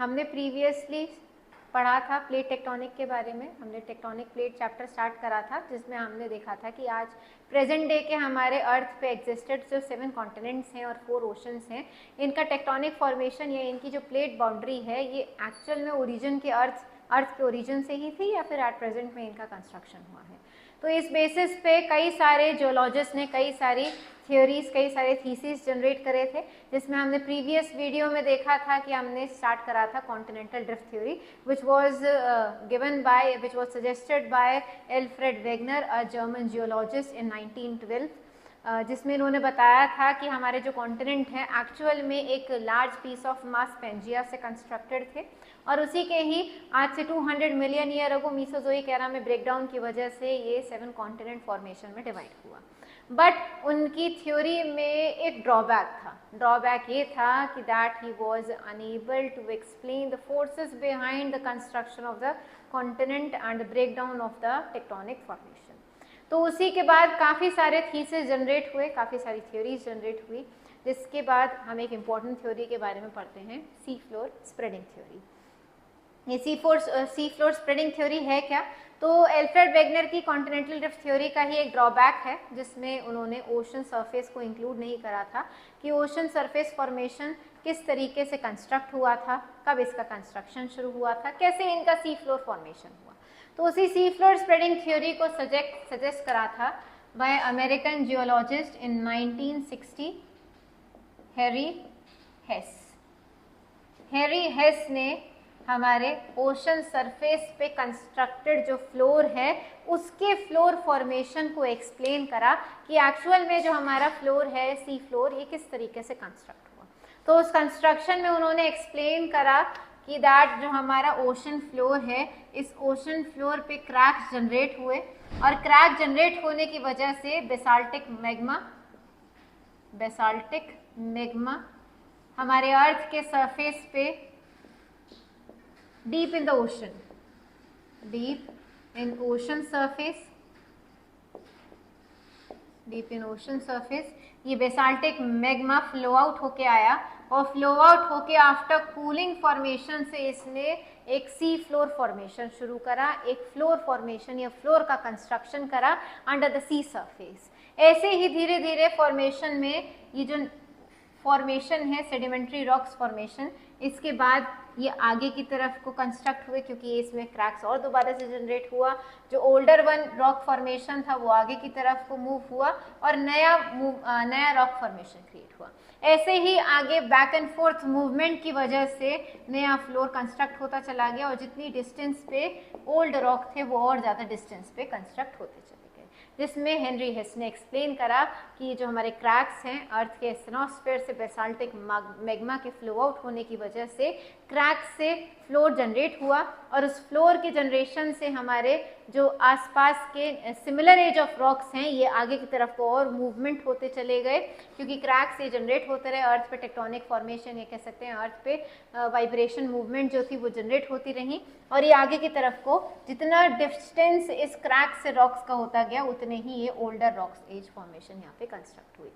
हमने प्रीवियसली पढ़ा था प्लेट टेक्टोनिक के बारे में। हमने टेक्टोनिक प्लेट चैप्टर स्टार्ट करा था, जिसमें हमने देखा था कि आज प्रेजेंट डे के हमारे अर्थ पे एग्जिस्टेड जो 7 कॉन्टिनेंट्स हैं और 4 ओशंस हैं, इनका टेक्टोनिक फॉर्मेशन या इनकी जो प्लेट बाउंड्री है ये एक्चुअल में ओरिजिन के अर्थ के ओरिजिन से ही थी या फिर एट प्रेजेंट में इनका कंस्ट्रक्शन हुआ है। तो इस बेसिस पे कई सारे जियोलॉजिस्ट ने कई सारी थ्योरीज, कई सारे थीसिस जनरेट करे थे, जिसमें हमने प्रीवियस वीडियो में देखा था कि हमने स्टार्ट करा था continental drift theory, which was suggested by Alfred Wegener, a German geologist in 1912, जिसमें इन्होंने बताया था कि हमारे जो कॉन्टिनेंट हैं एक्चुअल में एक large piece of mass Pangaea से कंस्ट्रक्टेड थे और उसी के ही आज से 200 million year ago Mesozoic era में ब्रेकडाउन की वजह से ये 7 कॉन्टिनेंट फॉर्मेशन में डिवाइड हुआ। बट उनकी थ्योरी में एक ड्रॉबैक था। ड्रॉबैक ये था कि that he was unable to explain the forces behind the construction of the continent and the breakdown of the tectonic formation. तो उसी के बाद काफ़ी सारे थीसिस जनरेट हुए, काफ़ी सारी थ्योरीज जनरेट हुई, जिसके बाद हम एक इम्पॉर्टेंट थ्योरी के बारे में पढ़ते हैं, सी फ्लोर स्प्रेडिंग थ्योरी। ये सी फ्लोर स्प्रेडिंग थ्योरी है क्या? तो एल्फ्रेड वेगनर की कॉन्टिनेंटल ड्रिफ्ट थ्योरी का ही एक ड्रॉबैक है, जिसमें उन्होंने ओशन सरफेस को इंक्लूड नहीं करा था कि ओशन सरफेस फॉर्मेशन किस तरीके से कंस्ट्रक्ट हुआ था, कब इसका कंस्ट्रक्शन शुरू हुआ था, कैसे इनका सी फ्लोर फॉर्मेशन हुआ। तो उसी सी फ्लोर स्प्रेडिंग थ्योरी को सजेस्ट करा था बाय अमेरिकन जियोलॉजिस्ट इन 1960 हैरी हेस। हैरी हेस ने हमारे ओशन सरफेस पे कंस्ट्रक्टेड जो फ्लोर है उसके फ्लोर फॉर्मेशन को एक्सप्लेन करा कि एक्चुअल में जो हमारा फ्लोर है सी फ्लोर, ये किस तरीके से कंस्ट्रक्ट हुआ। तो उस कंस्ट्रक्शन में उन्होंने एक्सप्लेन करा कि दैट जो हमारा ओशन फ्लोर है, इस ओशन फ्लोर पे क्रैक्स जनरेट हुए और क्रैक जनरेट होने की वजह से बेसाल्टिक मैग्मा हमारे अर्थ के सरफेस पे deep in ocean surface ये बेसाल्टिक मैग्मा फ्लो आउट होके आया और फ्लो आउट होके आफ्टर कूलिंग फॉर्मेशन से इसने एक सी फ्लोर फॉर्मेशन शुरू करा, एक फ्लोर फॉर्मेशन या फ्लोर का कंस्ट्रक्शन करा अंडर द सी सरफेस। ऐसे ही धीरे धीरे फॉर्मेशन में ये जो फॉर्मेशन है सेडिमेंट्री रॉक्स फॉर्मेशन, इसके बाद ये आगे की तरफ को कंस्ट्रक्ट हुए क्योंकि इसमें क्रैक्स और दोबारा से जनरेट हुआ। जो ओल्डर वन रॉक फॉर्मेशन था वो आगे की तरफ को मूव हुआ और नया रॉक फॉर्मेशन क्रिएट हुआ। ऐसे ही आगे बैक एंड फोर्थ मूवमेंट की वजह से नया फ्लोर कंस्ट्रक्ट होता चला गया और जितनी डिस्टेंस पे ओल्ड रॉक थे वो और ज़्यादा डिस्टेंस पे कंस्ट्रक्ट होते चले गए, जिसमें हेनरी हेस ने एक्सप्लेन करा कि जो हमारे क्रैक्स हैं अर्थ के एस्टेनोस्फेयर से बेसाल्टिक मैग्मा के फ्लो आउट होने की वजह से क्रैक से फ्लोर जनरेट हुआ और उस फ्लोर के जनरेशन से हमारे जो आसपास के सिमिलर एज ऑफ रॉक्स हैं ये आगे की तरफ को और मूवमेंट होते चले गए क्योंकि क्रैक से जनरेट होते रहे। अर्थ पे टेक्टोनिक फॉर्मेशन ये कह सकते हैं, अर्थ पे वाइब्रेशन मूवमेंट जो थी वो जनरेट होती रही और ये आगे की तरफ को जितना डिस्टेंस इस क्रैक से रॉक्स का होता गया उतने ही ये ओल्डर रॉक्स एज फॉर्मेशन यहाँ पे कंस्ट्रक्ट हुई।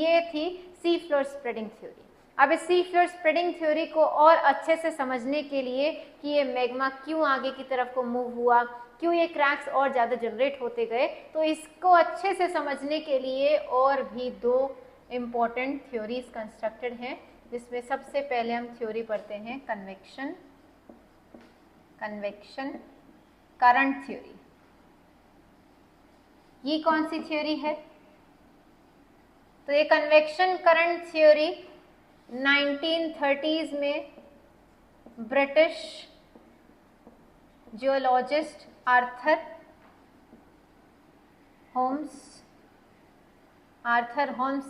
ये थी सी फ्लोर स्प्रेडिंग थ्योरी। अब इस सी फ्लोर स्प्रेडिंग थ्योरी को और अच्छे से समझने के लिए कि ये मैग्मा क्यों आगे की तरफ को मूव हुआ, क्यों ये क्रैक्स और ज़्यादा जनरेट होते गए, तो इसको अच्छे से समझने के लिए और भी 2 इम्पॉर्टेंट थ्योरीज कंस्ट्रक्टेड हैं, जिसमें सबसे पहले हम थ्योरी पढ़ते हैं कन्वेक्शन करंट थ्योरी। ये कौन सी थ्योरी है? तो ये कन्वेक्शन करंट थ्योरी 1930s में ब्रिटिश जियोलॉजिस्ट आर्थर होम्स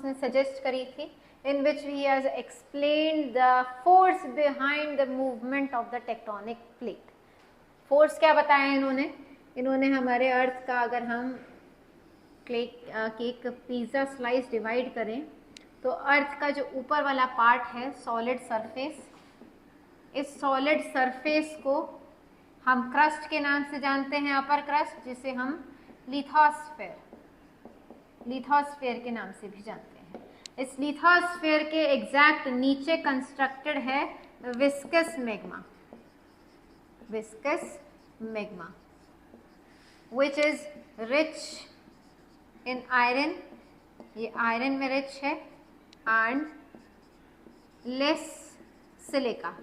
ने सजेस्ट करी थी, in which he has explained the force behind the movement of the tectonic plate. Force क्या बताया इन्होंने हमारे अर्थ का अगर हम एक पिज़्ज़ा स्लाइस डिवाइड करें तो अर्थ का जो ऊपर वाला पार्ट है सॉलिड सरफेस, इस सॉलिड सरफेस को हम क्रस्ट के नाम से जानते हैं, अपर क्रस्ट, जिसे हम लिथोस्फेयर के नाम से भी जानते हैं। इस लिथोस्फेयर के एग्जैक्ट नीचे कंस्ट्रक्टेड है viscous magma, viscous magma which is rich in iron, ये आयरन में रिच है, and less silica,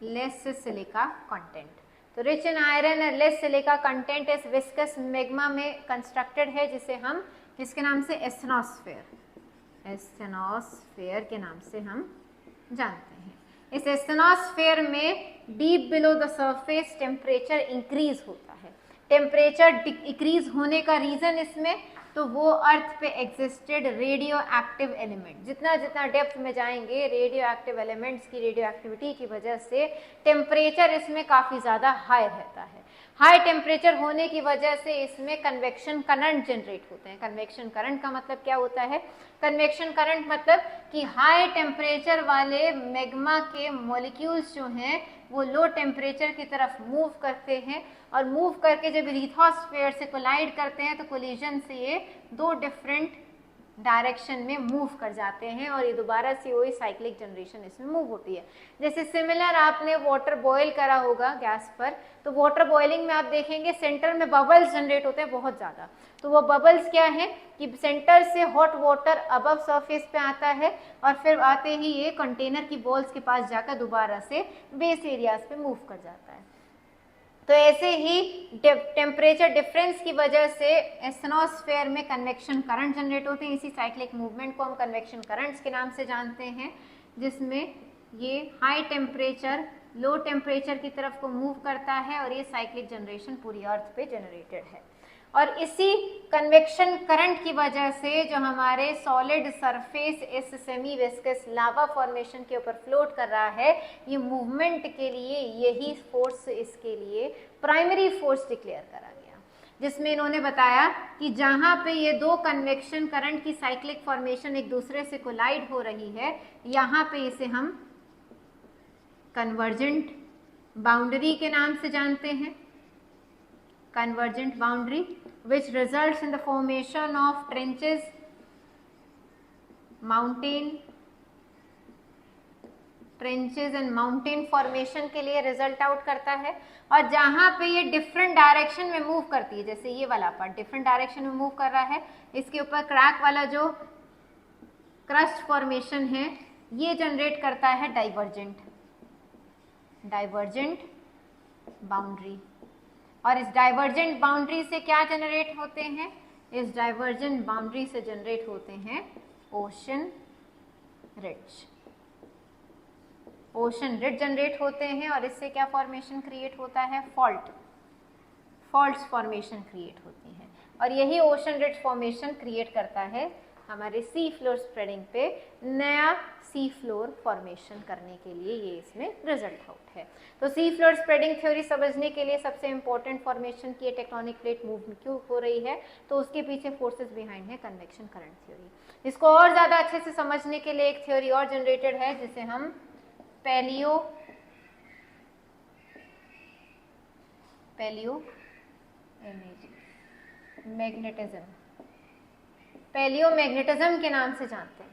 less silica content. तो रिच इन आयरन और लेस सिलिका कंटेंट इस विस्कस मैग्मा में कंस्ट्रक्टेड है, जिसे हम किसके नाम से, एस्थेनोस्फेयर, एस्थेनोस्फेयर के नाम से हम जानते हैं। इस एस्थेनोस्फेयर में deep below the surface temperature increase होता है। टेम्परेचर इंक्रीज होने का रीजन इसमें, तो वो अर्थ पे एग्जिस्टेड रेडियो एक्टिव एलिमेंट, जितना जितना डेप्थ में जाएंगे रेडियो एक्टिव एलिमेंट्स की रेडियो एक्टिविटी की वजह से टेम्परेचर इसमें काफ़ी ज़्यादा हाई रहता है। हाई टेम्परेचर होने की वजह से इसमें कन्वेक्शन करंट जनरेट होते हैं। कन्वेक्शन करंट का मतलब क्या होता है, कन्वेक्शन करंट मतलब कि हाई टेम्परेचर वाले मैग्मा के मॉलिक्यूल्स जो हैं वो लो टेम्परेचर की तरफ मूव करते हैं, और मूव करके जब लिथोस्फीयर से कोलाइड करते हैं तो कोलिजन से ये दो डिफरेंट डायरेक्शन में मूव कर जाते हैं, और ये दोबारा से वही साइक्लिक जनरेशन इसमें मूव होती है। जैसे सिमिलर आपने वाटर बॉयल करा होगा गैस पर, तो वाटर बॉइलिंग में आप देखेंगे सेंटर में बबल्स जनरेट होते हैं बहुत ज़्यादा। तो वो बबल्स क्या है कि सेंटर से हॉट वाटर अबव सरफेस पे आता है, और फिर आते ही ये कंटेनर की बॉल्स के पास जाकर दोबारा से बेस एरियाज पे मूव कर जाता है। तो ऐसे ही टेम्परेचर डिफरेंस की वजह से एस्थेनोस्फेयर में कन्वेक्शन करंट जनरेट होते हैं। इसी साइक्लिक मूवमेंट को हम कन्वेक्शन करंट्स के नाम से जानते हैं, जिसमें ये हाई टेम्परेचर लो टेम्परेचर की तरफ को मूव करता है, और ये साइक्लिक जनरेशन पूरी अर्थ पे जनरेटेड है। और इसी कन्वेक्शन करंट की वजह से जो हमारे सॉलिड सरफेस इस सेमी विस्कस लावा फॉर्मेशन के ऊपर फ्लोट कर रहा है, ये मूवमेंट के लिए यही फोर्स इसके लिए प्राइमरी फोर्स डिक्लेयर करा गया, जिसमें इन्होंने बताया कि जहाँ पे ये दो कन्वेक्शन करंट की साइक्लिक फॉर्मेशन एक दूसरे से कोलाइड हो रही है, यहाँ पे इसे हम कन्वर्जेंट बाउंड्री के नाम से जानते हैं। Convergent boundary which results in the formation of trenches, and mountain formation के लिए रिजल्ट आउट करता है। और जहाँ पे ये डिफरेंट डायरेक्शन में मूव करती है, जैसे ये वाला पार्ट डिफरेंट डायरेक्शन में मूव कर रहा है, इसके ऊपर क्रैक वाला जो क्रस्ट फॉर्मेशन है ये जनरेट करता है डाइवर्जेंट बाउंड्री। और इस डाइवर्जेंट बाउंड्री से क्या जनरेट होते हैं, इस डाइवर्जेंट बाउंड्री से जनरेट होते हैं ओशन रिड्ज। ओशन रिड्ज जनरेट होते हैं, और इससे क्या फॉर्मेशन क्रिएट होता है, फॉल्ट्स फॉर्मेशन क्रिएट होती है। और यही ओशन रिड्ज फॉर्मेशन क्रिएट करता है हमारे सी फ्लोर स्प्रेडिंग पे नया सी फ्लोर फॉर्मेशन करने के लिए, ये इसमें रिजल्ट आउट है। तो सी फ्लोर स्प्रेडिंग थ्योरी समझने के लिए सबसे इंपॉर्टेंट फॉर्मेशन की टेक्टोनिक प्लेट मूव क्यों हो रही है, तो उसके पीछे फोर्सेस बिहाइंड है कन्वेक्शन करंट थ्योरी। इसको और ज़्यादा अच्छे से समझने के लिए एक थ्योरी और जनरेटेड है, जिसे हम पैलियोमैग्नेटिज्म के नाम से जानते हैं।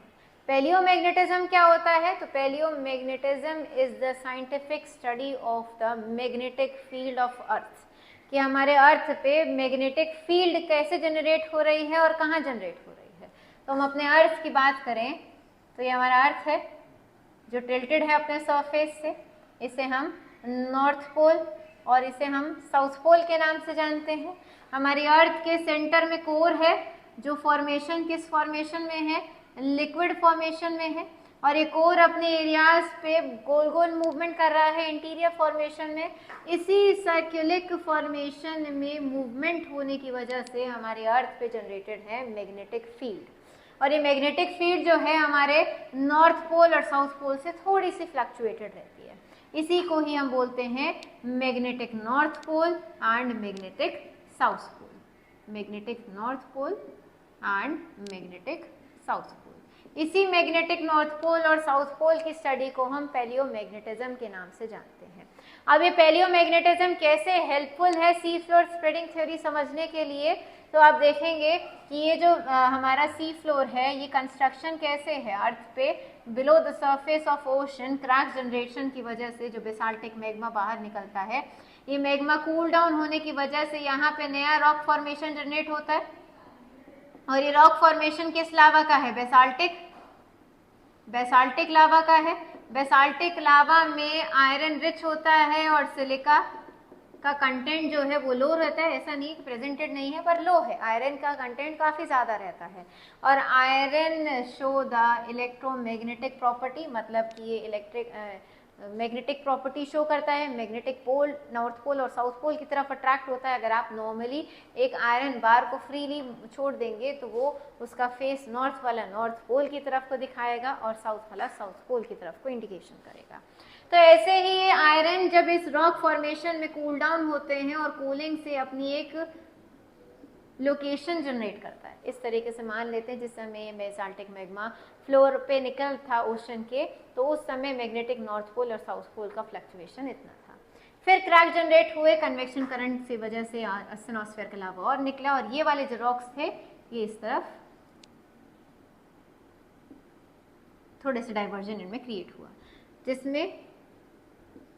पैलियोमैग्नेटिज्म क्या होता है, तो palaeomagnetism is the scientific study of the magnetic field of earth, कि हमारे अर्थ पे मैग्नेटिक फील्ड कैसे जनरेट हो रही है और कहाँ जनरेट हो रही है। तो हम अपने अर्थ की बात करें तो ये हमारा अर्थ है जो टिल्टेड है अपने सरफेस से, इसे हम नॉर्थ पोल और इसे हम साउथ पोल के नाम से जानते हैं। हमारी अर्थ के सेंटर में कोर है, जो फॉर्मेशन किस फॉर्मेशन में है, लिक्विड फॉर्मेशन में है, और एक और अपने एरियाज पे गोल गोल मूवमेंट कर रहा है इंटीरियर फॉर्मेशन में। इसी सर्कुलिक फॉर्मेशन में मूवमेंट होने की वजह से हमारे अर्थ पे जनरेटेड है मैग्नेटिक फील्ड, और ये मैग्नेटिक फील्ड जो है हमारे नॉर्थ पोल और साउथ पोल से थोड़ी सी फ्लक्चुएटेड रहती है। इसी को ही हम बोलते हैं magnetic north pole and magnetic south pole, magnetic north pole and magnetic south pole. इसी मैग्नेटिक नॉर्थ पोल और साउथ पोल की स्टडी को हम पैलियोमैग्नेटिज्म के नाम से जानते हैं। अब ये पैलियोमैग्नेटिज्म कैसे हेल्पफुल है सी फ्लोर स्प्रेडिंग थ्योरी समझने के लिए, तो आप देखेंगे कि ये जो हमारा सी फ्लोर है, ये कंस्ट्रक्शन कैसे है, अर्थ पे below the surface of ocean crack generation की वजह से जो बेसाल्टिक मैग्मा बाहर निकलता है, ये मैग्मा कूल डाउन होने की वजह से यहाँ पे नया रॉक फॉर्मेशन जनरेट होता है। और ये रॉक फॉर्मेशन किस लावा का है? बेसाल्टिक लावा का है। बेसाल्टिक लावा में आयरन रिच होता है और सिलिका का कंटेंट जो है वो लो रहता है। ऐसा नहीं प्रेजेंटेड नहीं है पर लो है, आयरन का कंटेंट काफी ज्यादा रहता है। और iron show the electromagnetic property, मतलब कि ये इलेक्ट्रिक मैग्नेटिक प्रॉपर्टी शो करता है। मैग्नेटिक पोल नॉर्थ पोल और साउथ पोल की तरफ अट्रैक्ट होता है। अगर आप नॉर्मली एक आयरन बार को फ्रीली छोड़ देंगे तो वो उसका फेस नॉर्थ वाला नॉर्थ पोल की तरफ को दिखाएगा और साउथ वाला साउथ पोल की तरफ को इंडिकेशन करेगा। तो ऐसे ही ये आयरन जब इस रॉक फॉर्मेशन में कूल डाउन होते हैं और कूलिंग से अपनी एक लोकेशन जनरेट करता है। इस तरीके से मान लेते हैं जिस समय बेसाल्टिक मैग्मा फ्लोर पे निकल था ओशन के, तो उस समय मैग्नेटिक नॉर्थ पोल और साउथ पोल का फ्लक्चुएशन इतना था। फिर क्रैक जनरेट हुए कन्वेक्शन करंट की वजह से एस्टेनोस्फेयर के अलावा और निकला, और ये वाले जो रॉक्स थे ये इस तरफ थोड़े से डाइवर्जन इनमें क्रिएट हुआ, जिसमें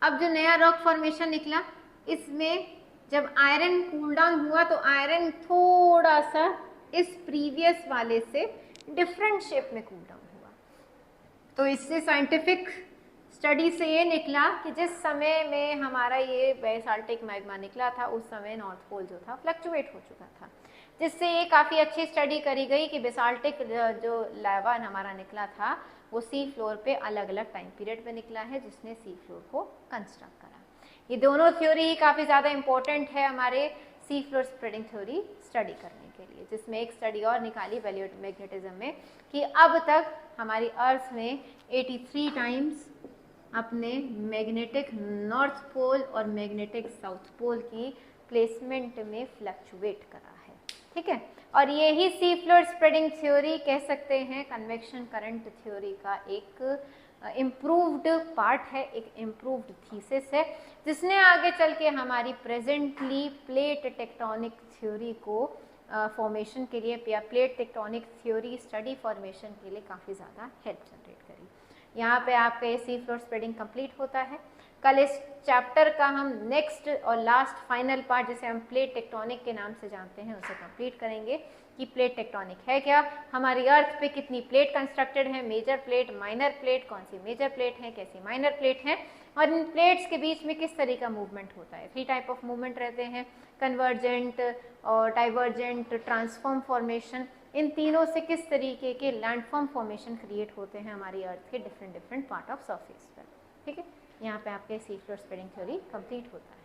अब जो नया रॉक फॉर्मेशन निकला इसमें जब आयरन कूल डाउन हुआ तो आयरन थोड़ा सा इस प्रीवियस वाले से डिफरेंट शेप में कूल डाउन हुआ। तो इससे साइंटिफिक स्टडी से ये निकला कि जिस समय में हमारा ये बेसाल्टिक मैग्मा निकला था उस समय नॉर्थ पोल जो था फ्लक्चुएट हो चुका था, जिससे ये काफ़ी अच्छी स्टडी करी गई कि बेसाल्टिक जो लावा हमारा निकला था वो सी फ्लोर पे अलग अलग टाइम पीरियड पे निकला है, जिसने सी फ्लोर को कंस्ट्रक्ट करा। ये दोनों थ्योरी ही काफ़ी ज़्यादा इंपॉर्टेंट है हमारे sea floor spreading theory study करने के लिए, जिसमें एक स्टडी और निकाली पैलियोमैग्नेटिज्म में कि अब तक हमारी अर्थ ने 83 टाइम्स अपने मैग्नेटिक नॉर्थ पोल और मैग्नेटिक साउथ पोल की प्लेसमेंट में फ्लक्चुएट करा है। ठीक है, और ये ही सी फ्लोर स्प्रेडिंग थ्योरी कह सकते हैं कन्वेक्शन करंट थ्योरी का एक इम्प्रूव्ड पार्ट है, एक इम्प्रूव्ड थीसिस है, जिसने आगे चल के हमारी प्रेजेंटली प्लेट टेक्टोनिक थ्योरी को फॉर्मेशन के लिए या plate tectonic theory study formation के लिए काफ़ी ज़्यादा हेल्प जनरेट करी। यहाँ पे आपका ये सी फ्लोर स्प्रेडिंग कंप्लीट होता है। कल इस चैप्टर का हम नेक्स्ट और लास्ट फाइनल पार्ट जिसे हम प्लेट टेक्टोनिक के नाम से जानते हैं उसे कंप्लीट करेंगे कि प्लेट टेक्टोनिक है क्या, हमारी अर्थ पे कितनी प्लेट कंस्ट्रक्टेड है, मेजर प्लेट, माइनर प्लेट, कौन सी मेजर प्लेट है, कैसी माइनर प्लेट है, और इन प्लेट्स के बीच में किस तरह का मूवमेंट होता है। 3 टाइप ऑफ मूवमेंट रहते हैं, कन्वर्जेंट और डाइवर्जेंट, ट्रांसफॉर्म फॉर्मेशन। इन तीनों से किस तरीके के लैंडफॉर्म फॉर्मेशन क्रिएट होते हैं हमारी अर्थ के डिफरेंट पार्ट ऑफ सरफेस पर। ठीक है, यहाँ पे आपके sea floor spreading theory complete होता है।